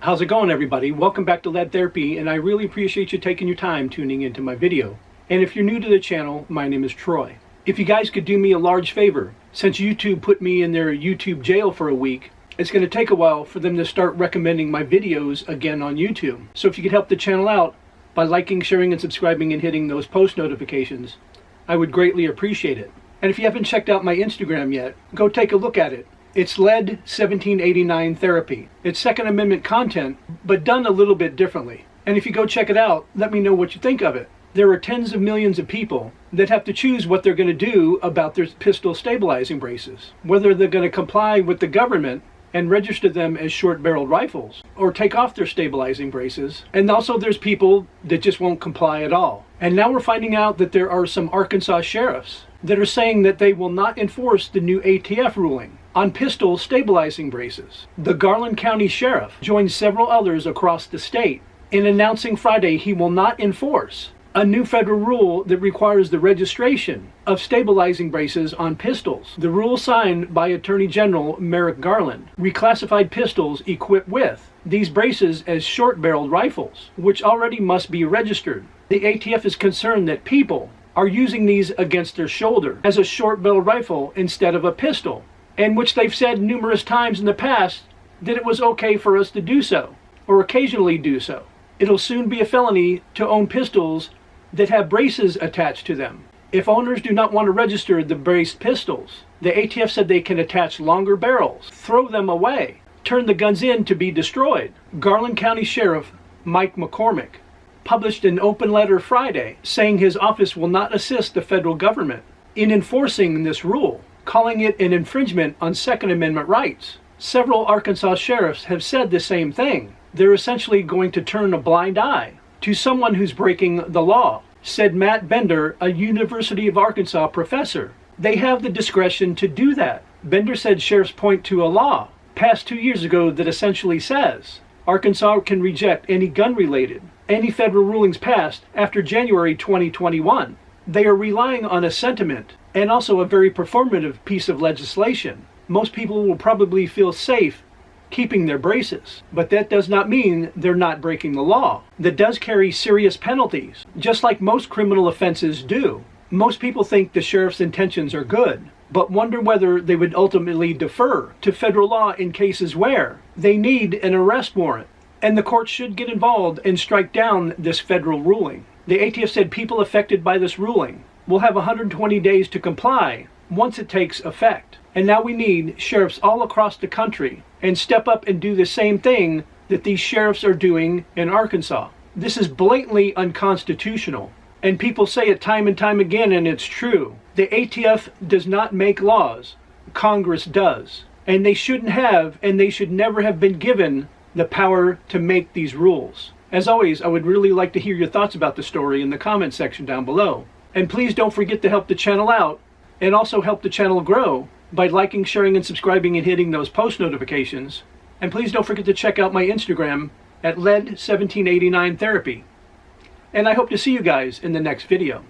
How's it going, everybody? Welcome back to Lead Therapy, and I really appreciate you taking your time tuning into my video. And if you're new to the channel, my name is Troy. If you guys could do me a large favor, since YouTube put me in their YouTube jail for a week, it's going to take a while for them to start recommending my videos again on YouTube. So if you could help the channel out by liking, sharing, and subscribing and hitting those post notifications, I would greatly appreciate it. And if you haven't checked out my Instagram yet, go take a look at it. It's Lead 1789 Therapy. It's Second Amendment content, but done a little bit differently. And if you go check it out, let me know what you think of it. There are tens of millions of people that have to choose what they're going to do about their pistol stabilizing braces. Whether they're going to comply with the government and register them as short-barreled rifles, or take off their stabilizing braces. And also there's people that just won't comply at all. And now we're finding out that there are some Arkansas sheriffs that are saying that they will not enforce the new ATF ruling on pistol stabilizing braces. The Garland County Sheriff joined several others across the state in announcing Friday he will not enforce a new federal rule that requires the registration of stabilizing braces on pistols. The rule, signed by Attorney General Merrick Garland, reclassified pistols equipped with these braces as short-barreled rifles, which already must be registered. The ATF is concerned that people are using these against their shoulder as a short-barreled rifle instead of a pistol, and which they've said numerous times in the past that it was okay for us to do so, or occasionally do so. It'll soon be a felony to own pistols that have braces attached to them. If owners do not want to register the braced pistols, the ATF said they can attach longer barrels, throw them away, turn the guns in to be destroyed. Garland County Sheriff Mike McCormick published an open letter Friday saying his office will not assist the federal government in enforcing this rule, calling it an infringement on Second Amendment rights. Several Arkansas sheriffs have said the same thing. They're essentially going to turn a blind eye to someone who's breaking the law, said Matt Bender, a University of Arkansas professor. They have the discretion to do that. Bender said sheriffs point to a law passed 2 years ago that essentially says Arkansas can reject any any federal rulings passed after January 2021. They are relying on a sentiment and also a very performative piece of legislation. Most people will probably feel safe keeping their braces, but that does not mean they're not breaking the law. That does carry serious penalties, just like most criminal offenses do. Most people think the sheriff's intentions are good, but wonder whether they would ultimately defer to federal law in cases where they need an arrest warrant. And the courts should get involved and strike down this federal ruling. The ATF said people affected by this ruling will have 120 days to comply once it takes effect. And now we need sheriffs all across the country and step up and do the same thing that these sheriffs are doing in Arkansas. This is blatantly unconstitutional. And people say it time and time again, and it's true. The ATF does not make laws. Congress does. And they shouldn't have, and they should never have been given the power to make these rules. As always, I would really like to hear your thoughts about the story in the comment section down below. And please don't forget to help the channel out and also help the channel grow by liking, sharing, and subscribing and hitting those post notifications. And please don't forget to check out my Instagram at Lead 1789 Therapy. And I hope to see you guys in the next video.